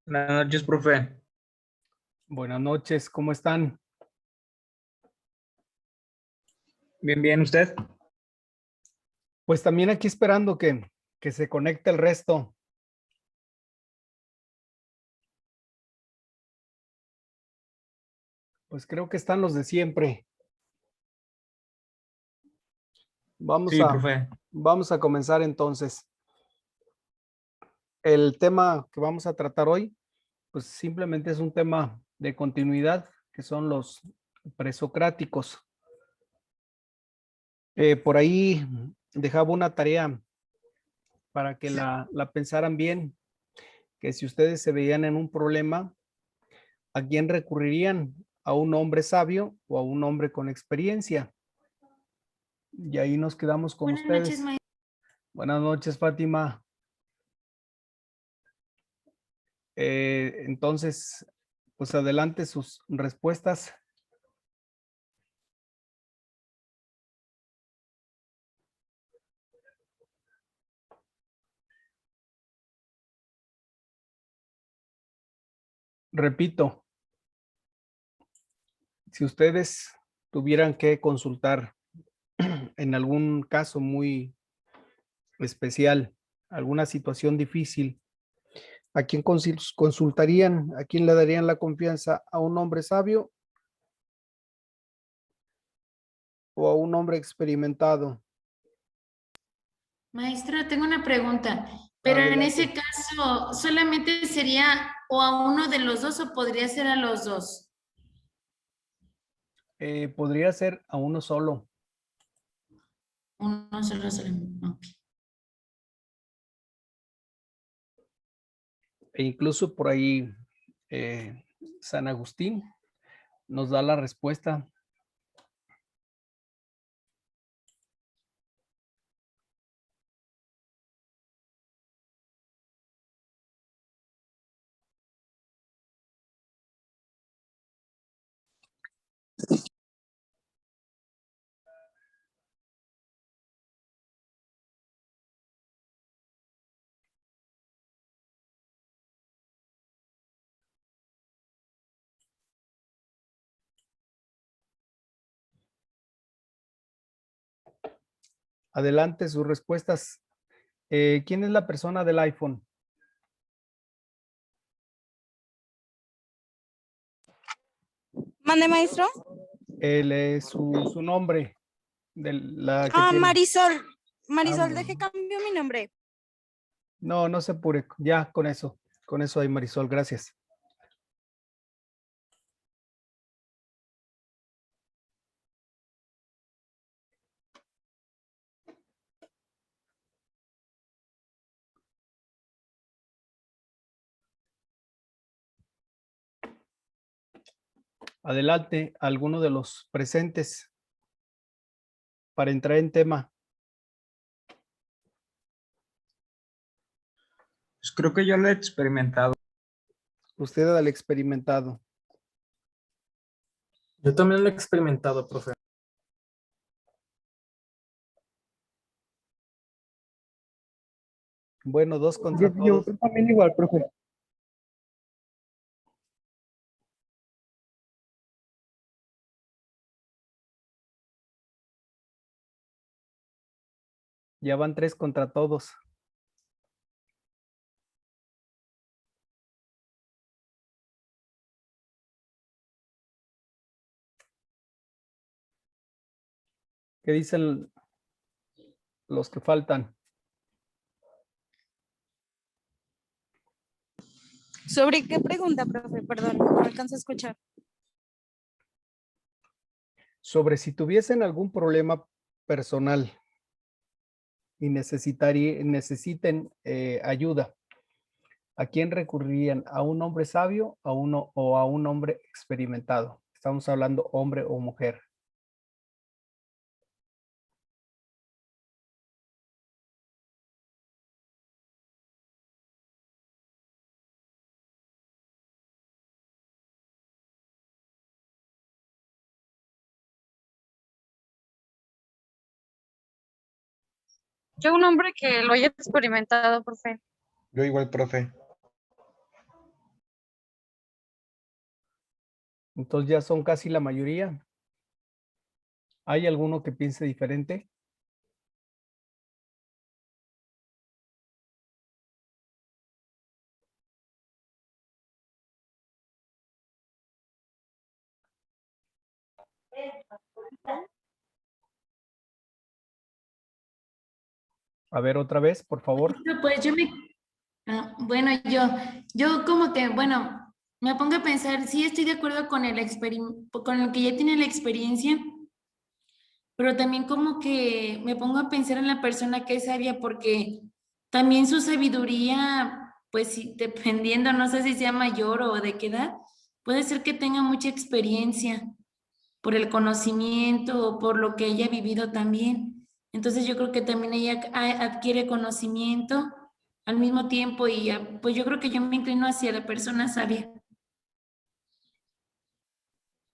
Buenas noches, profe. Buenas noches, ¿cómo están? Bien, bien, ¿usted? Pues también aquí esperando que se conecte el resto. Pues creo que están los de siempre. Sí, profe. Vamos a comenzar entonces. El tema que vamos a tratar hoy, pues simplemente es un tema de continuidad, que son los presocráticos. Por ahí dejaba una tarea para que la pensaran bien, que si ustedes se veían en un problema, ¿a quién recurrirían? ¿A un hombre sabio o a un hombre con experiencia? Y ahí nos quedamos con Buenas ustedes. noches, maestra. Buenas noches, Fátima. Entonces, pues adelante sus respuestas. Repito, si ustedes tuvieran que consultar en algún caso muy especial, alguna situación difícil, ¿a quién consultarían? ¿A quién le darían la confianza? ¿A un hombre sabio o a un hombre experimentado? Maestra, tengo una pregunta, pero en Adelante. ese caso, ¿solamente sería o a uno de los dos o podría ser a los dos? Podría ser a uno solo. Uno solo, solamente. Ok. E incluso por ahí San Agustín nos da la respuesta. Adelante sus respuestas. ¿Quién es la persona del iPhone? ¿Mande, maestro? Su nombre de la que tiene. Marisol. Marisol, Muy deje bien. cambio mi nombre. No, no se apure. Ya con eso hay Marisol, gracias. Adelante, alguno de los presentes para entrar en tema. Pues creo que yo lo he experimentado. Usted al experimentado. Yo también lo he experimentado, profe. Bueno, dos contra Yo todos. también igual, profe. Ya van 3 contra todos. ¿Qué dicen los que faltan? ¿Sobre qué pregunta, profe? Perdón, no alcanzo a escuchar. Sobre si tuviesen algún problema personal y necesiten ayuda, ¿a quién recurrirían? ¿A un hombre sabio o a un hombre experimentado? Estamos hablando hombre o mujer. Yo un hombre que lo haya experimentado, profe. Yo igual, profe. Entonces ya son casi la mayoría. ¿Hay alguno que piense diferente? A ver, otra vez, por favor. Pues yo me, bueno, yo como que, bueno, me pongo a pensar, sí estoy de acuerdo con con el que ya tiene la experiencia, pero también como que me pongo a pensar en la persona que es sabia, porque también su sabiduría, pues sí, dependiendo, no sé si sea mayor o de qué edad, puede ser que tenga mucha experiencia por el conocimiento o por lo que haya vivido también. Entonces yo creo que también ella adquiere conocimiento al mismo tiempo y pues yo creo que yo me inclino hacia la persona sabia.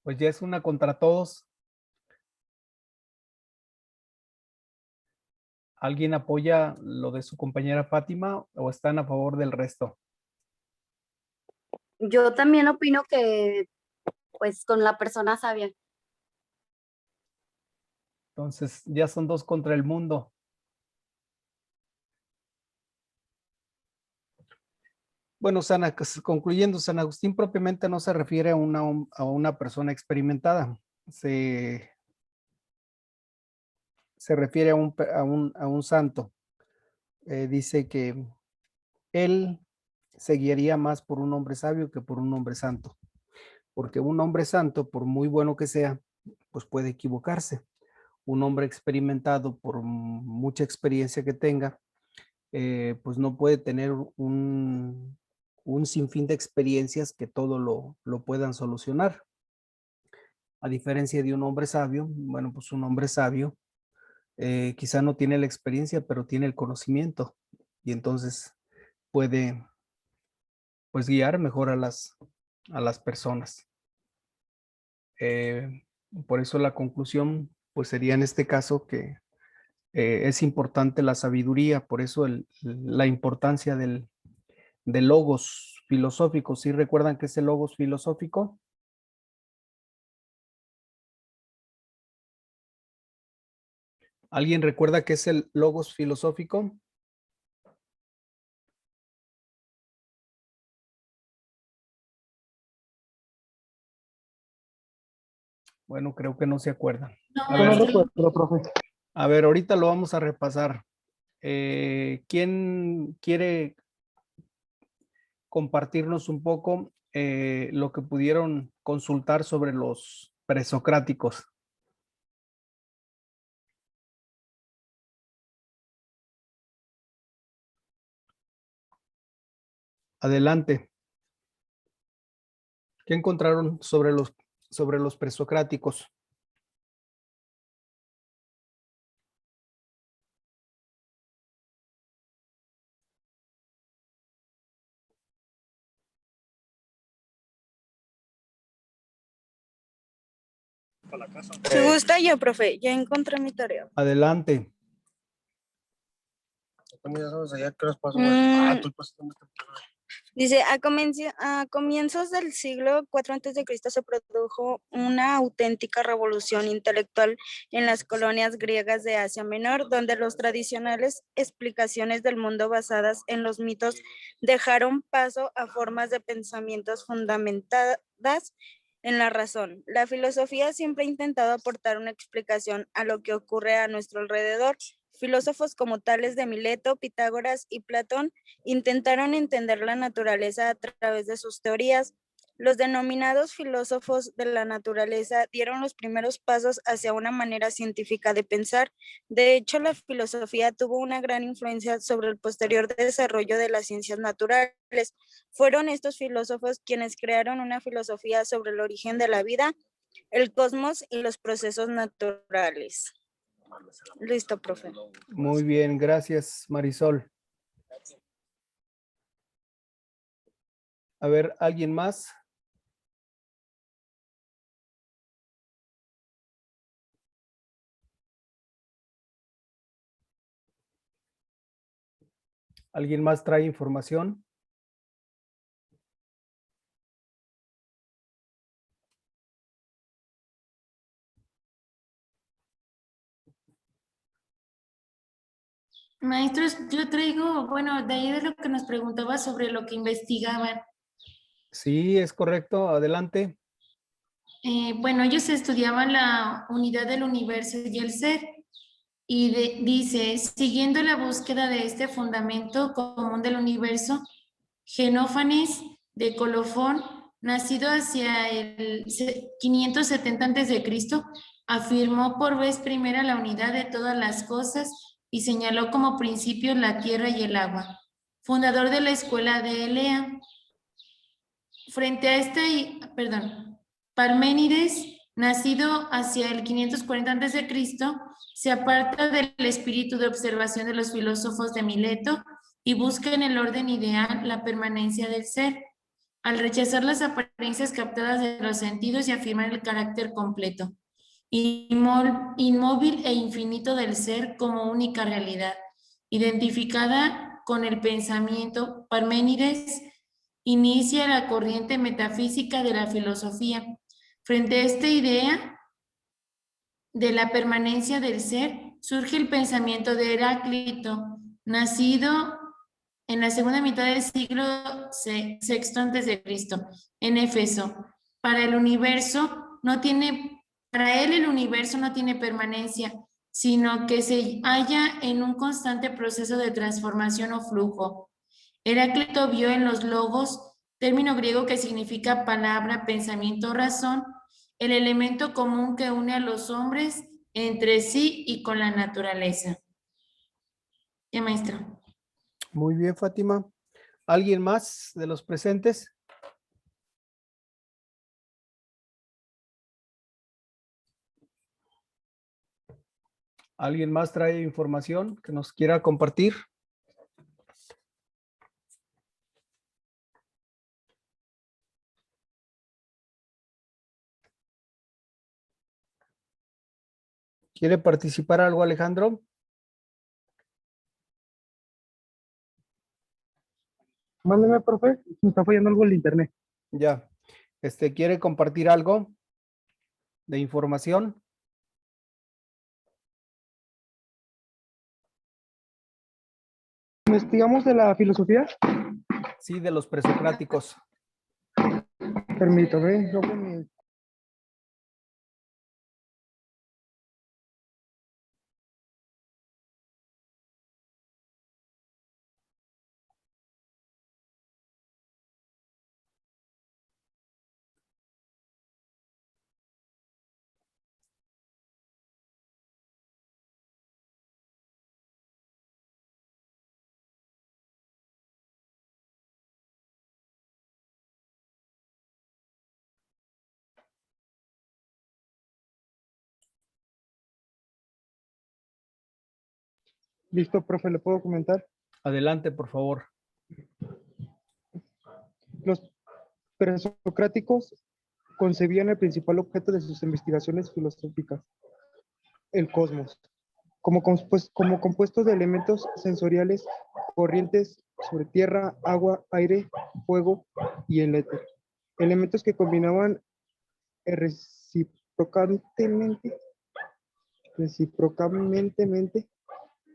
Pues ya es una contra todos. ¿Alguien apoya lo de su compañera Fátima o están a favor del resto? Yo también opino que, pues, con la persona sabia. Entonces ya son dos contra el mundo. Bueno, concluyendo, San Agustín propiamente no se refiere a una persona experimentada. Se refiere a un santo. Dice que él se guiaría más por un hombre sabio que por un hombre santo. Porque un hombre santo, por muy bueno que sea, pues puede equivocarse. Un hombre experimentado, por mucha experiencia que tenga, pues no puede tener un sinfín de experiencias que todo lo puedan solucionar. A diferencia de un hombre sabio, bueno, pues un hombre sabio quizá no tiene la experiencia, pero tiene el conocimiento y entonces puede pues guiar mejor a las personas. Por eso la conclusión pues sería en este caso que es importante la sabiduría, por eso la importancia del logos filosófico. ¿Sí recuerdan qué es el logos filosófico? ¿Alguien recuerda qué es el logos filosófico? Bueno, creo que no se acuerdan. No, A Yo no ver, maestro. recuerdo, profe. ahorita lo vamos a repasar. ¿Quién quiere compartirnos un poco lo que pudieron consultar sobre los presocráticos? Adelante. ¿Qué encontraron sobre los presocráticos? Si gusta yo, profe, ya encontré mi tarea. Adelante. Dice, a comienzos del siglo IV a.C. se produjo una auténtica revolución intelectual en las colonias griegas de Asia Menor, donde las tradicionales explicaciones del mundo basadas en los mitos dejaron paso a formas de pensamientos fundamentadas en la razón. La filosofía siempre ha intentado aportar una explicación a lo que ocurre a nuestro alrededor. Filósofos como Tales de Mileto, Pitágoras y Platón intentaron entender la naturaleza a través de sus teorías. Los denominados filósofos de la naturaleza dieron los primeros pasos hacia una manera científica de pensar. De hecho, la filosofía tuvo una gran influencia sobre el posterior desarrollo de las ciencias naturales. Fueron estos filósofos quienes crearon una filosofía sobre el origen de la vida, el cosmos y los procesos naturales. Listo, profe. Muy bien, gracias, Marisol. A ver, ¿alguien más? ¿Alguien más trae información? Maestros, yo traigo, bueno, de ahí de lo que nos preguntaba sobre lo que investigaban. Sí, es correcto. Adelante. Bueno, ellos estudiaban la unidad del universo y el ser. Y dice, siguiendo la búsqueda de este fundamento común del universo, Genófanes de Colofón, nacido hacia el 570 a.C., afirmó por vez primera la unidad de todas las cosas y señaló como principios la tierra y el agua. Fundador de la escuela de Elea. Frente a Parménides, nacido hacia el 540 a.C., se aparta del espíritu de observación de los filósofos de Mileto y busca en el orden ideal la permanencia del ser, al rechazar las apariencias captadas de los sentidos y afirmar el carácter completo, inmóvil e infinito del ser como única realidad, identificada con el pensamiento. Parménides inicia la corriente metafísica de la filosofía. Frente a esta idea de la permanencia del ser, surge el pensamiento de Heráclito, nacido en la segunda mitad del siglo VI a.C., en Éfeso. Para él el universo no tiene permanencia, sino que se halla en un constante proceso de transformación o flujo. Heráclito vio en los logos, término griego que significa palabra, pensamiento, razón, el elemento común que une a los hombres entre sí y con la naturaleza. ¿Qué, maestro? Muy bien, Fátima. ¿Alguien más de los presentes? ¿Alguien más trae información que nos quiera compartir? ¿Quiere participar algo, Alejandro? Mándeme, profe, me está fallando algo el internet. Ya. ¿Quiere compartir algo de información? ¿Investigamos de la filosofía? Sí, de los presocráticos. Permítame, listo, profe, ¿le puedo comentar? Adelante, por favor. Los presocráticos concebían el principal objeto de sus investigaciones filosóficas, el cosmos, como compuesto de elementos sensoriales, corrientes sobre tierra, agua, aire, fuego y el éter. Elementos que combinaban recíprocamente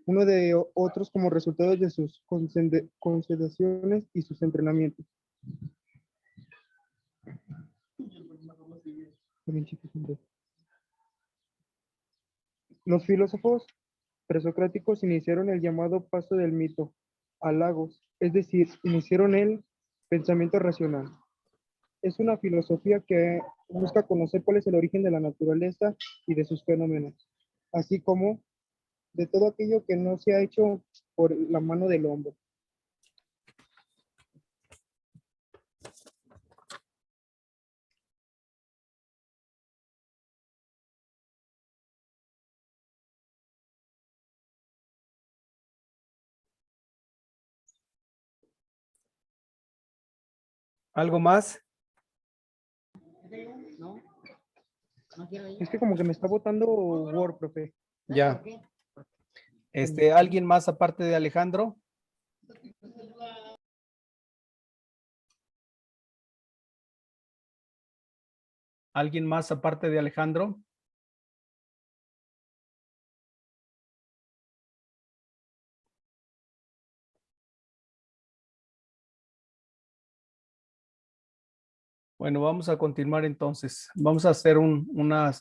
uno de otros como resultado de sus concentraciones y sus entrenamientos. Los filósofos presocráticos iniciaron el llamado paso del mito a Logos, es decir, iniciaron el pensamiento racional. Es una filosofía que busca conocer cuál es el origen de la naturaleza y de sus fenómenos, así como de todo aquello que no se ha hecho por la mano del hombre. ¿Algo más? Es que como que me está botando Word, profe. Ya. ¿Alguien más aparte de Alejandro? ¿Alguien más aparte de Alejandro? Bueno, vamos a continuar entonces. Vamos a hacer una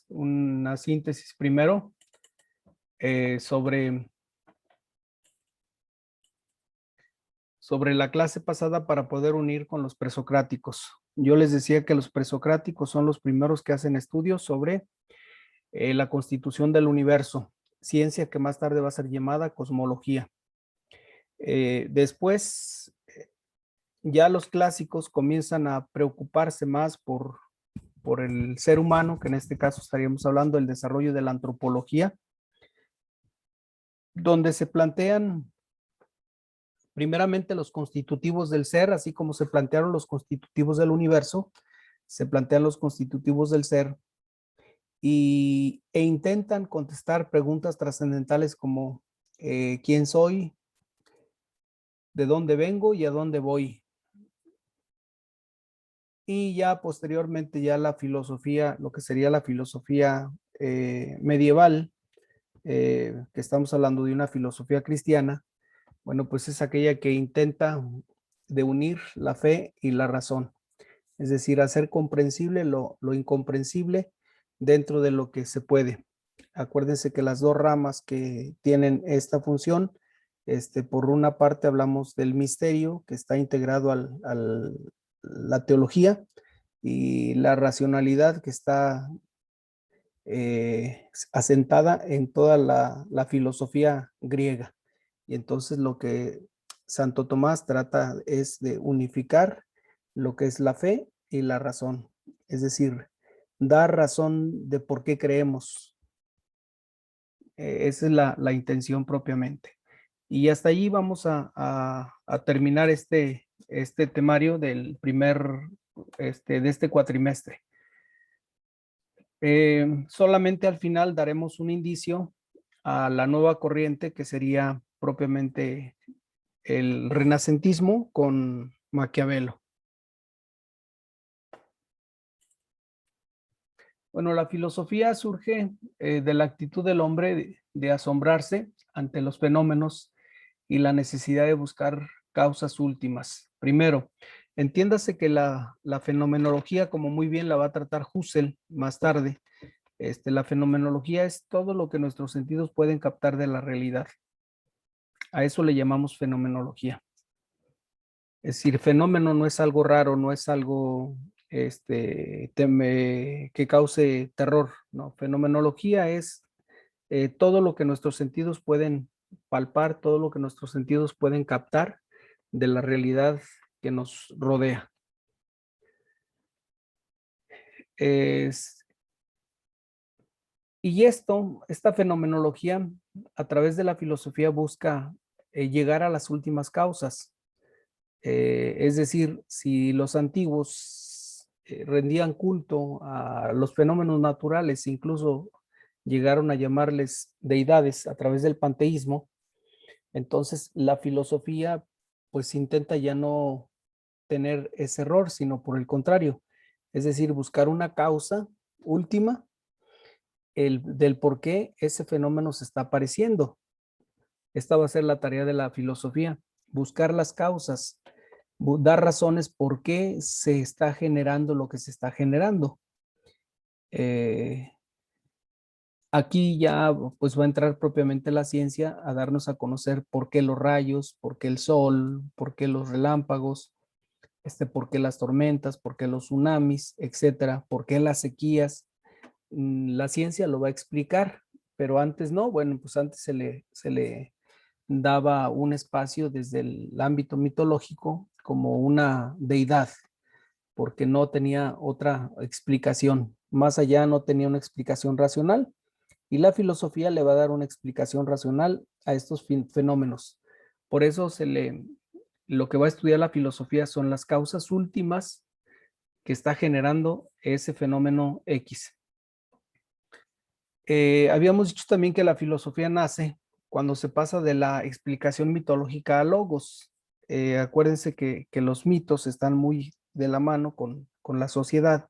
síntesis primero sobre la clase pasada para poder unir con los presocráticos. Yo les decía que los presocráticos son los primeros que hacen estudios sobre la constitución del universo, ciencia que más tarde va a ser llamada cosmología. Después, ya los clásicos comienzan a preocuparse más por el ser humano, que en este caso estaríamos hablando del desarrollo de la antropología, donde se plantean primeramente los constitutivos del ser, así como se plantearon los constitutivos del universo, se plantean los constitutivos del ser e intentan contestar preguntas trascendentales como ¿quién soy? ¿De dónde vengo y a dónde voy? Y ya posteriormente ya la filosofía, lo que sería la filosofía medieval, que estamos hablando de una filosofía cristiana, bueno, pues es aquella que intenta de unir la fe y la razón, es decir, hacer comprensible lo incomprensible dentro de lo que se puede. Acuérdense que las dos ramas que tienen esta función, por una parte hablamos del misterio que está integrado a la teología y la racionalidad que está asentada en toda la filosofía griega. Y entonces lo que Santo Tomás trata es de unificar lo que es la fe y la razón. Es decir, dar razón de por qué creemos. Esa es la intención propiamente. Y hasta allí vamos a terminar este temario del de este cuatrimestre. Solamente al final daremos un indicio a la nueva corriente que sería propiamente el renacentismo con Maquiavelo. Bueno, la filosofía surge de la actitud del hombre de asombrarse ante los fenómenos y la necesidad de buscar causas últimas. Primero, entiéndase que la fenomenología, como muy bien la va a tratar Husserl más tarde, la fenomenología es todo lo que nuestros sentidos pueden captar de la realidad. A eso le llamamos fenomenología. Es decir, fenómeno no es algo raro, no es algo que cause terror, no. Fenomenología es todo lo que nuestros sentidos pueden palpar, todo lo que nuestros sentidos pueden captar de la realidad que nos rodea. Y esta fenomenología, a través de la filosofía, busca llegar a las últimas causas. Es decir, si los antiguos rendían culto a los fenómenos naturales, incluso llegaron a llamarles deidades a través del panteísmo, entonces la filosofía pues intenta ya no tener ese error, sino por el contrario, es decir, buscar una causa última del por qué ese fenómeno se está apareciendo. Esta va a ser la tarea de la filosofía, buscar las causas, dar razones por qué se está generando lo que se está generando. Aquí ya pues va a entrar propiamente la ciencia a darnos a conocer por qué los rayos, por qué el sol, por qué los relámpagos, por qué las tormentas, por qué los tsunamis, etcétera, por qué las sequías. La ciencia lo va a explicar, pero antes no. Bueno, pues antes se le daba un espacio desde el ámbito mitológico como una deidad, porque no tenía otra explicación. Más allá no tenía una explicación racional, y la filosofía le va a dar una explicación racional a estos fenómenos. Por eso lo que va a estudiar la filosofía son las causas últimas que está generando ese fenómeno X. Habíamos dicho también que la filosofía nace cuando se pasa de la explicación mitológica a logos. Acuérdense que los mitos están muy de la mano con la sociedad.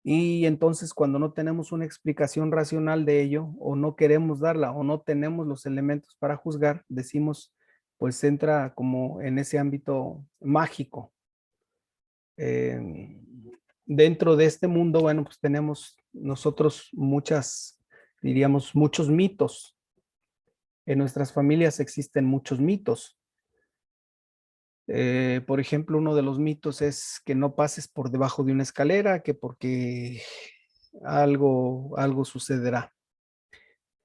Y entonces cuando no tenemos una explicación racional de ello, o no queremos darla, o no tenemos los elementos para juzgar, decimos, pues entra como en ese ámbito mágico. Dentro de este mundo, bueno, pues tenemos nosotros diríamos, muchos mitos. En nuestras familias existen muchos mitos. Por ejemplo, uno de los mitos es que no pases por debajo de una escalera, que porque algo sucederá.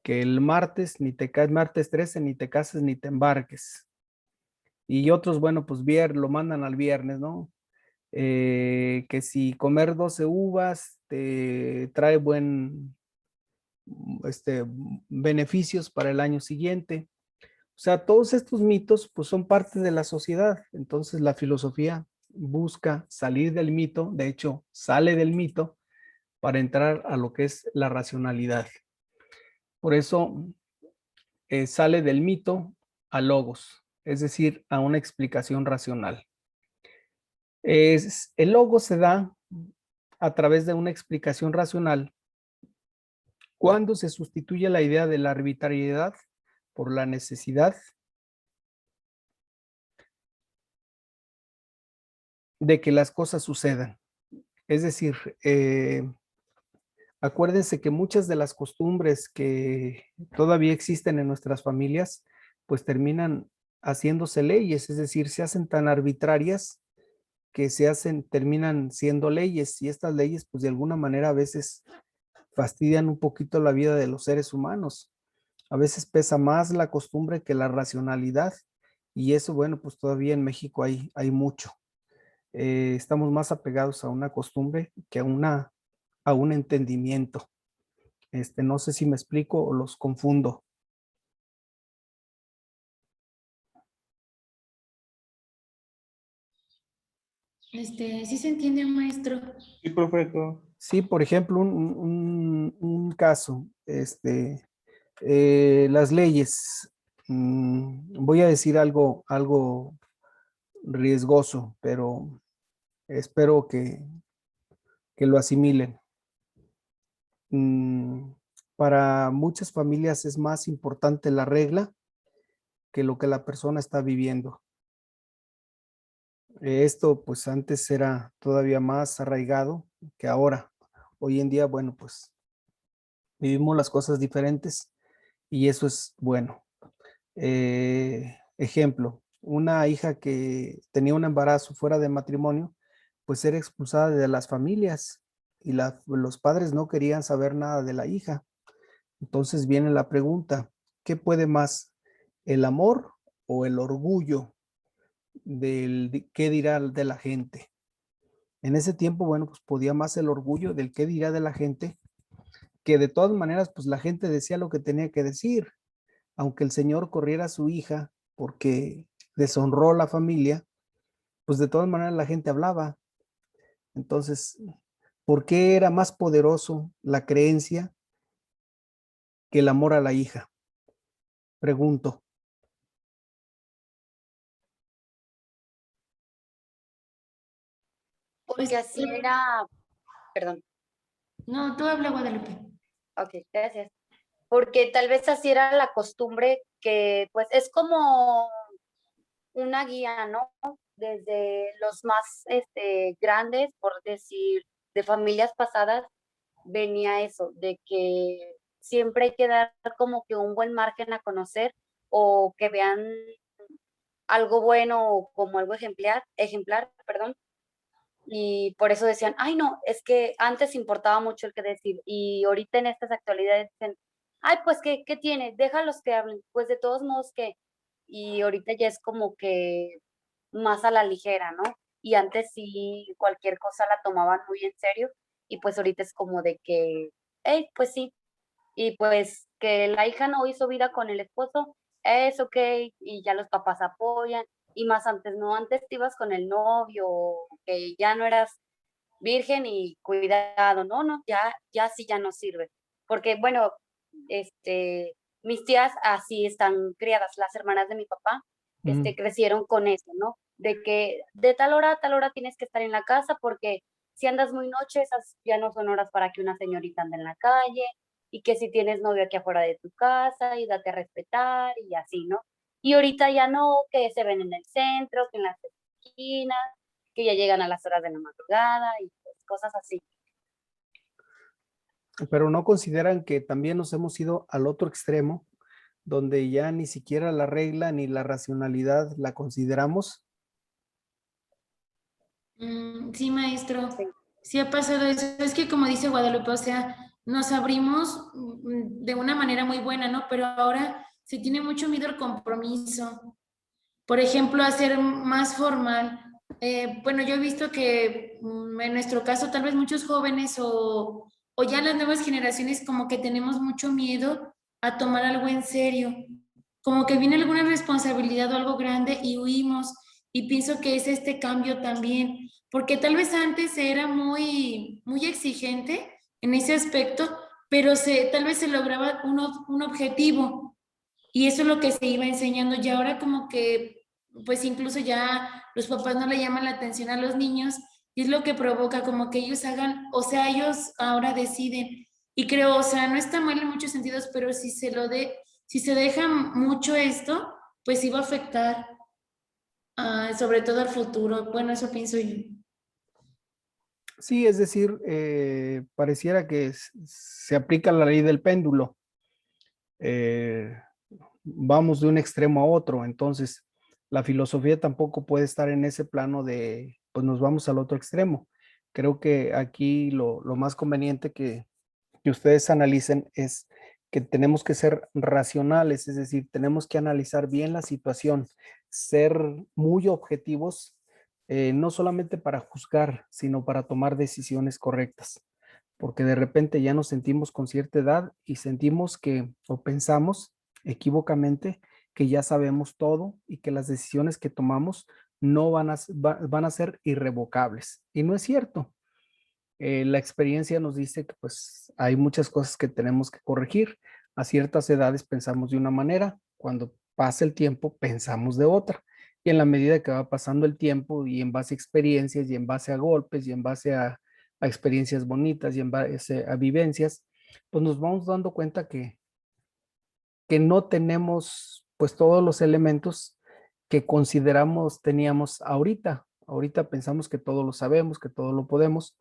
Que el martes martes 13, ni te cases ni te embarques. Y otros, bueno, pues lo mandan al viernes, ¿no? Que si comer 12 uvas te trae beneficios para el año siguiente. O sea, todos estos mitos pues son parte de la sociedad. Entonces la filosofía busca salir del mito, de hecho sale del mito para entrar a lo que es la racionalidad. Por eso sale del mito a logos, es decir, a una explicación racional. El logos se da a través de una explicación racional cuando se sustituye la idea de la arbitrariedad por la necesidad de que las cosas sucedan. Es decir, acuérdense que muchas de las costumbres que todavía existen en nuestras familias, pues terminan haciéndose leyes, es decir, se hacen tan arbitrarias que terminan siendo leyes, y estas leyes, pues de alguna manera a veces fastidian un poquito la vida de los seres humanos. A veces pesa más la costumbre que la racionalidad, y eso, bueno, pues todavía en México hay mucho. Estamos más apegados a una costumbre que a un entendimiento. No sé si me explico o los confundo. ¿Sí se entiende, maestro? Sí, profesor. Sí, por ejemplo, un caso, las leyes. Voy a decir algo riesgoso, pero espero que lo asimilen. Para muchas familias es más importante la regla que lo que la persona está viviendo. Esto pues antes era todavía más arraigado que ahora. Hoy en día, bueno, pues vivimos las cosas diferentes y eso es bueno. Ejemplo, una hija que tenía un embarazo fuera de matrimonio, pues era expulsada de las familias y los padres no querían saber nada de la hija. Entonces viene la pregunta, ¿qué puede más, el amor o el orgullo qué dirá de la gente? En ese tiempo, bueno, pues podía más el orgullo del qué dirá de la gente, que de todas maneras, pues la gente decía lo que tenía que decir, aunque el señor corriera a su hija porque deshonró la familia, pues de todas maneras la gente hablaba. Entonces, ¿por qué era más poderoso la creencia que el amor a la hija? Pregunto. Pues, Porque así era, perdón, no, tú habla, Guadalupe. ok, gracias. Porque tal vez así era la costumbre que pues es como una guía, ¿no? Desde los más grandes, por decir, de familias pasadas, venía eso, de que siempre hay que dar como que un buen margen a conocer o que vean algo bueno o como algo ejemplar, perdón. Y por eso decían, ay no, es que antes importaba mucho el que decir y ahorita en estas actualidades dicen, ay pues ¿qué tiene? Déjalos que hablen, pues de todos modos que, y ahorita ya es como que más a la ligera, ¿no? Y antes sí cualquier cosa la tomaban muy en serio y pues ahorita es como de que, hey, pues sí, y pues que la hija no hizo vida con el esposo, es ok, y ya los papás apoyan, y más antes, no, antes te ibas con el novio, que ya no eras virgen y cuidado, no, ya sí ya no sirve, porque bueno, mis tías así están criadas, las hermanas de mi papá, crecieron con eso, ¿no? De que de tal hora a tal hora tienes que estar en la casa porque si andas muy noche, esas ya no son horas para que una señorita ande en la calle, y que si tienes novio aquí afuera de tu casa y date a respetar y así, ¿no? Y ahorita ya no, que se ven en el centro, que en las esquinas, que ya llegan a las horas de la madrugada y pues, cosas así. Pero ¿no consideran que también nos hemos ido al otro extremo, donde ya ni siquiera la regla ni la racionalidad la consideramos? Sí, maestro. Sí. Sí ha pasado eso. Es que como dice Guadalupe, o sea, nos abrimos de una manera muy buena, ¿no? Pero ahora se tiene mucho miedo al compromiso. Por ejemplo, hacer más formal. Bueno, yo he visto que en nuestro caso tal vez muchos jóvenes o ya las nuevas generaciones como que tenemos mucho miedo a tomar algo en serio. Como que viene alguna responsabilidad o algo grande y huimos. Y pienso que es este cambio también, porque tal vez antes era muy exigente en ese aspecto, pero tal vez se lograba un objetivo y eso es lo que se iba enseñando y ahora como que pues incluso ya los papás no le llaman la atención a los niños y es lo que provoca como que ellos hagan, o sea, ellos ahora deciden y creo, o sea, no está mal en muchos sentidos, pero si se deja mucho esto, pues sí va a afectar sobre todo al futuro. Bueno, eso pienso yo. Sí, es decir, pareciera que se aplica la ley del péndulo. Vamos de un extremo a otro, entonces la filosofía tampoco puede estar en ese plano de, pues nos vamos al otro extremo. Creo que aquí lo más conveniente que ustedes analicen es que tenemos que ser racionales, es decir, tenemos que analizar bien la situación, ser muy objetivos, no solamente para juzgar, sino para tomar decisiones correctas, porque de repente ya nos sentimos con cierta edad y sentimos que, o pensamos equívocamente, que ya sabemos todo y que las decisiones que tomamos no van a ser irrevocables. Y no es cierto. La experiencia nos dice que pues hay muchas cosas que tenemos que corregir. A ciertas edades pensamos de una manera, cuando pasa el tiempo pensamos de otra. Y en la medida que va pasando el tiempo y en base a experiencias y en base a golpes y en base a experiencias bonitas y en base a vivencias, pues nos vamos dando cuenta que no tenemos pues todos los elementos que consideramos teníamos ahorita. Ahorita pensamos que todo lo sabemos, que todo lo podemos,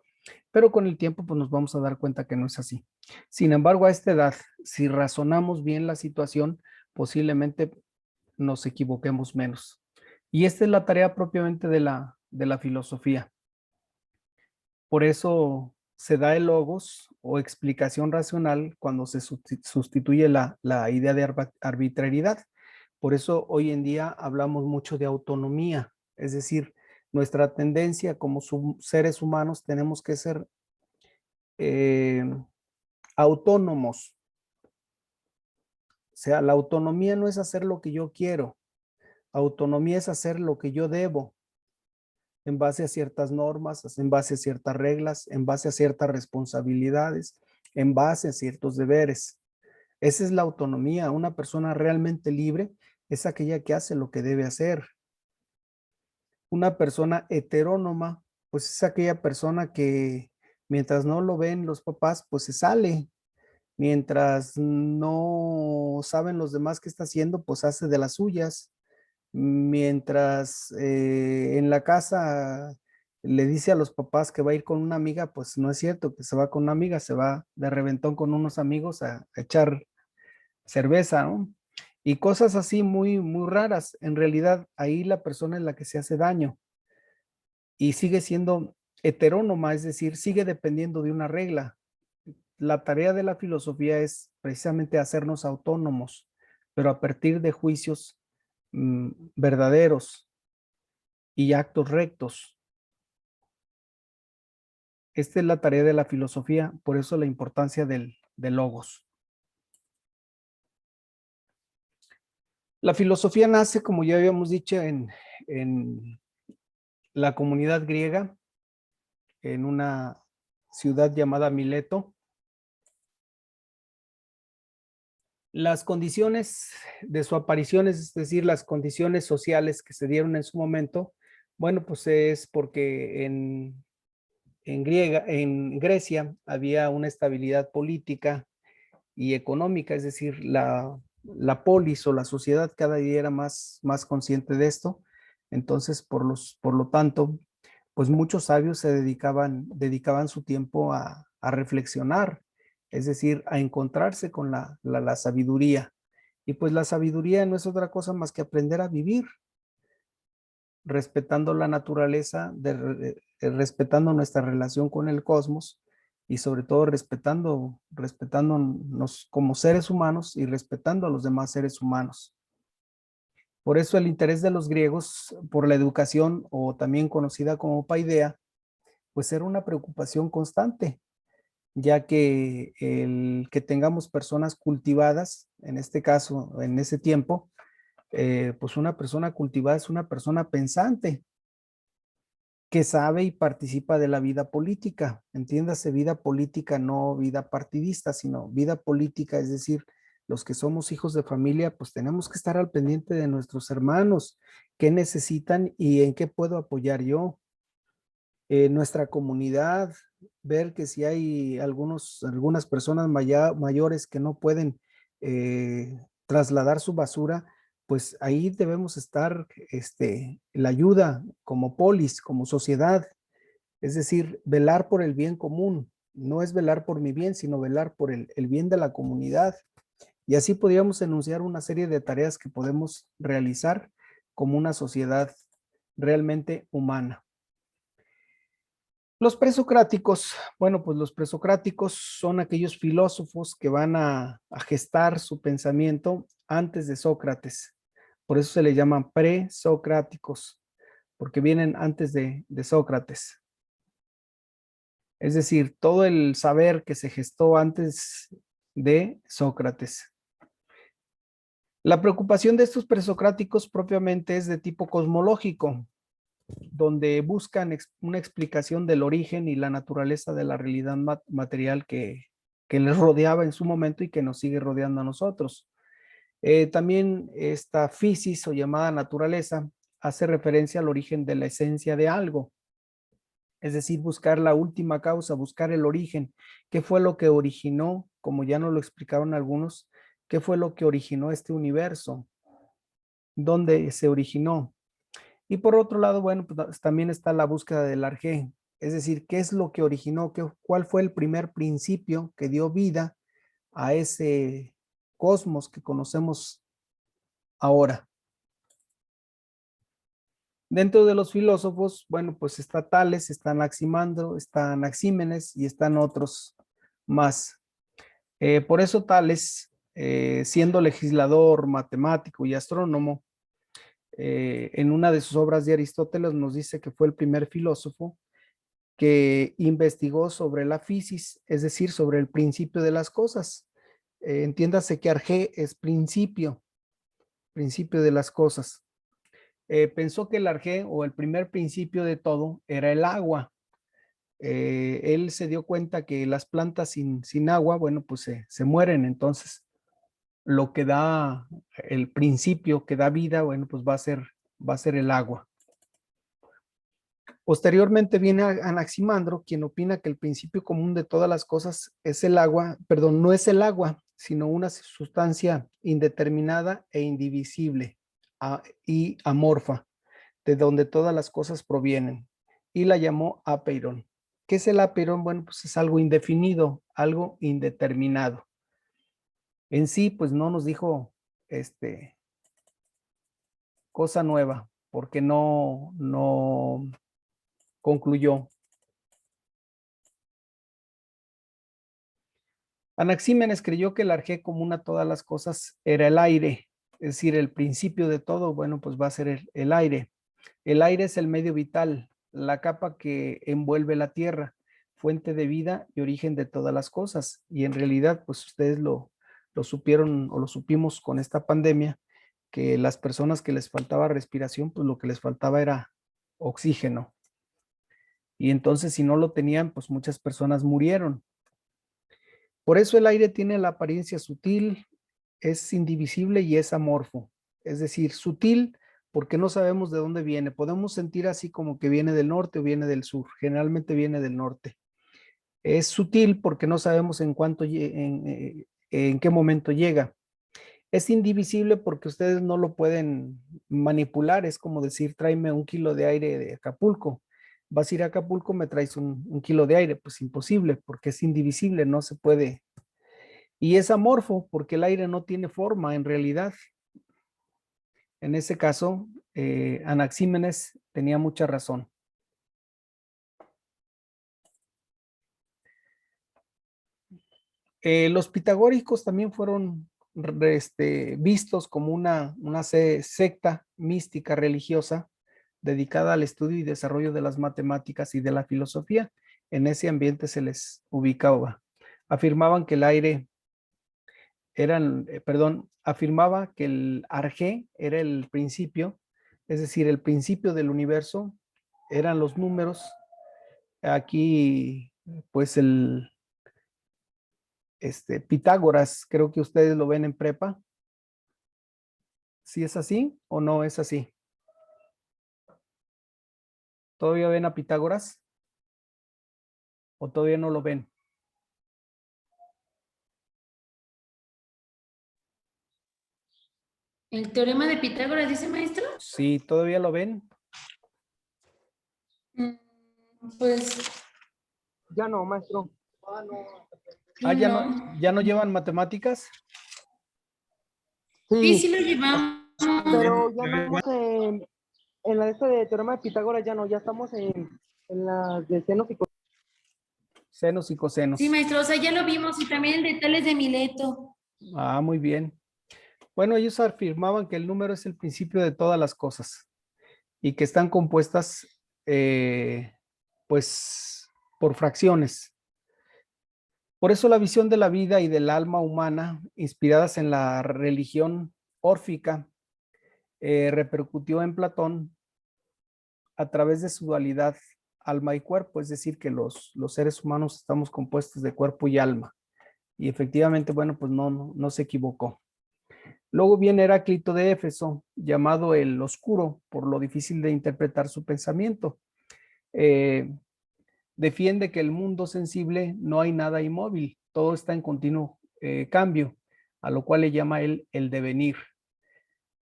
pero con el tiempo pues nos vamos a dar cuenta que no es así. Sin embargo, a esta edad, si razonamos bien la situación, posiblemente nos equivoquemos menos. Y esta es la tarea propiamente de la filosofía. Por eso se da el logos o explicación racional cuando se sustituye la idea de arbitrariedad. Por eso hoy en día hablamos mucho de autonomía, es decir, nuestra tendencia como seres humanos tenemos que ser autónomos. O sea, la autonomía no es hacer lo que yo quiero, autonomía es hacer lo que yo debo en base a ciertas normas, en base a ciertas reglas, en base a ciertas responsabilidades, en base a ciertos deberes. Esa es la autonomía. Una persona realmente libre es aquella que hace lo que debe hacer. Una persona heterónoma, pues es aquella persona que mientras no lo ven los papás, pues se sale. Mientras no saben los demás qué está haciendo, pues hace de las suyas. Mientras en la casa le dice a los papás que va a ir con una amiga, pues no es cierto que se va con una amiga, se va de reventón con unos amigos a echar cerveza, ¿no? Y cosas así muy raras. En realidad, ahí la persona es la que se hace daño y sigue siendo heterónoma, es decir, sigue dependiendo de una regla. La tarea de la filosofía es precisamente hacernos autónomos, pero a partir de juicios verdaderos y actos rectos. Esta es la tarea de la filosofía, por eso la importancia del logos. La filosofía nace, como ya habíamos dicho, en la comunidad griega, en una ciudad llamada Mileto. Las condiciones de su aparición, es decir, las condiciones sociales que se dieron en su momento, bueno, pues es porque en Grecia había una estabilidad política y económica, es decir, la polis o la sociedad cada día era más consciente de esto. Entonces, por lo tanto, pues muchos sabios se dedicaban su tiempo a reflexionar, es decir, a encontrarse con la sabiduría. Y pues la sabiduría no es otra cosa más que aprender a vivir, respetando la naturaleza, respetando nuestra relación con el cosmos y sobre todo respetándonos como seres humanos y respetando a los demás seres humanos. Por eso el interés de los griegos por la educación, o también conocida como paideia, pues era una preocupación constante, ya que el que tengamos personas cultivadas, en este caso, en ese tiempo, pues una persona cultivada es una persona pensante, que sabe y participa de la vida política. Entiéndase, vida política, no vida partidista, sino vida política, es decir, los que somos hijos de familia, pues tenemos que estar al pendiente de nuestros hermanos, qué necesitan y en qué puedo apoyar yo. Nuestra comunidad, ver que si hay algunas personas mayores que no pueden trasladar su basura, pues ahí debemos estar, la ayuda como polis, como sociedad, es decir, velar por el bien común. No es velar por mi bien, sino velar por el bien de la comunidad. Y así podríamos enunciar una serie de tareas que podemos realizar como una sociedad realmente humana. Los presocráticos, bueno, pues los presocráticos son aquellos filósofos que van a gestar su pensamiento antes de Sócrates. Por eso se le llaman presocráticos, porque vienen antes de Sócrates. Es decir, todo el saber que se gestó antes de Sócrates. La preocupación de estos presocráticos propiamente es de tipo cosmológico, donde buscan una explicación del origen y la naturaleza de la realidad material que les rodeaba en su momento y que nos sigue rodeando a nosotros. También esta physis o llamada naturaleza hace referencia al origen de la esencia de algo, es decir, buscar la última causa, buscar el origen. ¿Qué fue lo que originó, como ya nos lo explicaron algunos, qué fue lo que originó este universo? ¿Dónde se originó? Y por otro lado, bueno, pues también está la búsqueda del arjé, es decir, qué es lo que originó, cuál fue el primer principio que dio vida a ese cosmos que conocemos ahora. Dentro de los filósofos, bueno, pues está Tales, está Anaximandro, está Anaxímenes y están otros más. Por eso Tales, siendo legislador, matemático y astrónomo, en una de sus obras de Aristóteles nos dice que fue el primer filósofo que investigó sobre la physis, es decir, sobre el principio de las cosas. Entiéndase que arjé es principio de las cosas. Pensó que el arjé o el primer principio de todo era el agua. Él se dio cuenta que las plantas sin agua, bueno, pues se mueren, entonces lo que da el principio, que da vida, bueno, pues va a ser el agua. Posteriormente viene Anaximandro, quien opina que el principio común de todas las cosas es el agua, perdón, no es el agua, sino una sustancia indeterminada e indivisible y amorfa, de donde todas las cosas provienen, y la llamó apeiron. ¿Qué es el apeiron? Bueno, pues es algo indefinido, algo indeterminado. En sí, pues no nos dijo cosa nueva, porque no concluyó. Anaxímenes creyó que el arjé común a todas las cosas era el aire, es decir, el principio de todo, bueno, pues va a ser el aire. El aire es el medio vital, la capa que envuelve la tierra, fuente de vida y origen de todas las cosas. Y en realidad, pues ustedes lo supieron o lo supimos con esta pandemia, que las personas que les faltaba respiración, pues lo que les faltaba era oxígeno. Y entonces si no lo tenían, pues muchas personas murieron. Por eso el aire tiene la apariencia sutil, es indivisible y es amorfo, es decir, sutil porque no sabemos de dónde viene. Podemos sentir así como que viene del norte o viene del sur, generalmente viene del norte. Es sutil porque no sabemos en qué momento llega. Es indivisible porque ustedes no lo pueden manipular, es como decir, tráeme 1 kilo de aire de Acapulco. Vas a ir a Acapulco, me traes un kilo de aire, pues imposible porque es indivisible, no se puede. Y es amorfo porque el aire no tiene forma en realidad. En ese caso, Anaxímenes tenía mucha razón. Los pitagóricos también fueron vistos como una secta mística religiosa dedicada al estudio y desarrollo de las matemáticas y de la filosofía. En ese ambiente se les ubicaba. Afirmaban que el aire afirmaba que el arjé era el principio, es decir, el principio del universo eran los números. Aquí, pues Pitágoras, creo que ustedes lo ven en prepa. ¿Sí es así o no es así? ¿Todavía ven a Pitágoras? ¿O todavía no lo ven? ¿El teorema de Pitágoras dice, maestro? Sí, ¿todavía lo ven? Pues Ya no, maestro. Ah, no. ¿ya no llevan matemáticas? Sí, Sí, sí lo llevamos. pero ya no vamos en la de esta de teorema de Pitágoras, ya no, ya estamos en las de senos y Senos y cosenos. Sí, maestro, o sea, ya lo vimos y también el de Tales de Mileto. Ah, muy bien. Bueno, ellos afirmaban que el número es el principio de todas las cosas y que están compuestas, pues, por fracciones. Por eso la visión de la vida y del alma humana, inspiradas en la religión órfica, repercutió en Platón a través de su dualidad alma y cuerpo, es decir, que los seres humanos estamos compuestos de cuerpo y alma. Y efectivamente, bueno, pues no se equivocó. Luego viene Heráclito de Éfeso, llamado el Oscuro, por lo difícil de interpretar su pensamiento. Defiende que el mundo sensible no hay nada inmóvil, todo está en continuo cambio, a lo cual le llama él el devenir.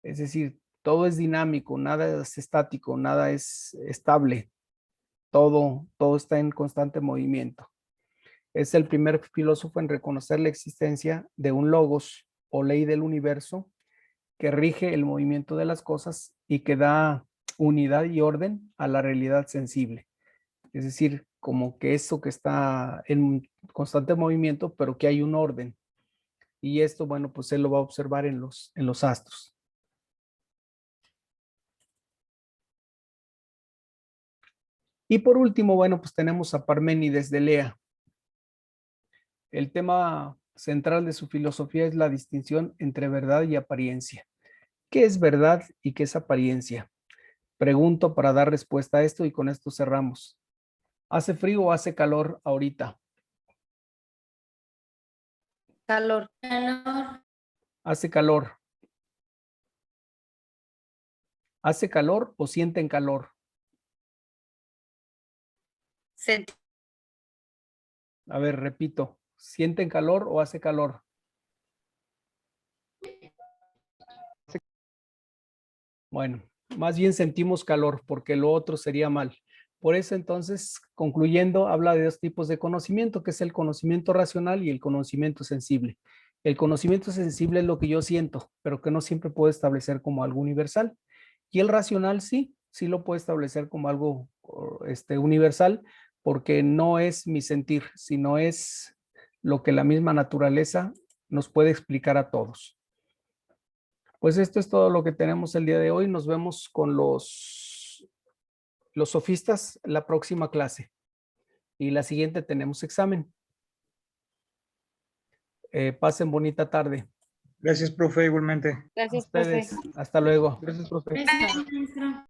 Es decir, todo es dinámico, nada es estático, nada es estable, todo está en constante movimiento. Es el primer filósofo en reconocer la existencia de un logos o ley del universo que rige el movimiento de las cosas y que da unidad y orden a la realidad sensible. Es decir, como que eso que está en constante movimiento, pero que hay un orden. Y esto, bueno, pues él lo va a observar en los astros. Y por último, bueno, pues tenemos a Parménides de Lea. El tema central de su filosofía es la distinción entre verdad y apariencia. ¿Qué es verdad y qué es apariencia? Pregunto para dar respuesta a esto y con esto cerramos. ¿Hace frío o hace calor ahorita? Calor. Calor. Hace calor. ¿Hace calor o sienten calor? A ver, repito. ¿Sienten calor o hace calor? Bueno, más bien sentimos calor porque lo otro sería mal. Por eso entonces, concluyendo, habla de 2 tipos de conocimiento, que es el conocimiento racional y el conocimiento sensible. El conocimiento sensible es lo que yo siento, pero que no siempre puedo establecer como algo universal. Y el racional sí lo puedo establecer como algo universal, porque no es mi sentir, sino es lo que la misma naturaleza nos puede explicar a todos. Pues esto es todo lo que tenemos el día de hoy. Nos vemos con los sofistas la próxima clase. Y la siguiente tenemos examen. Pasen bonita tarde. Gracias, profe, igualmente. Gracias, A ustedes. profe. Hasta luego. Gracias, profe. Gracias, maestro.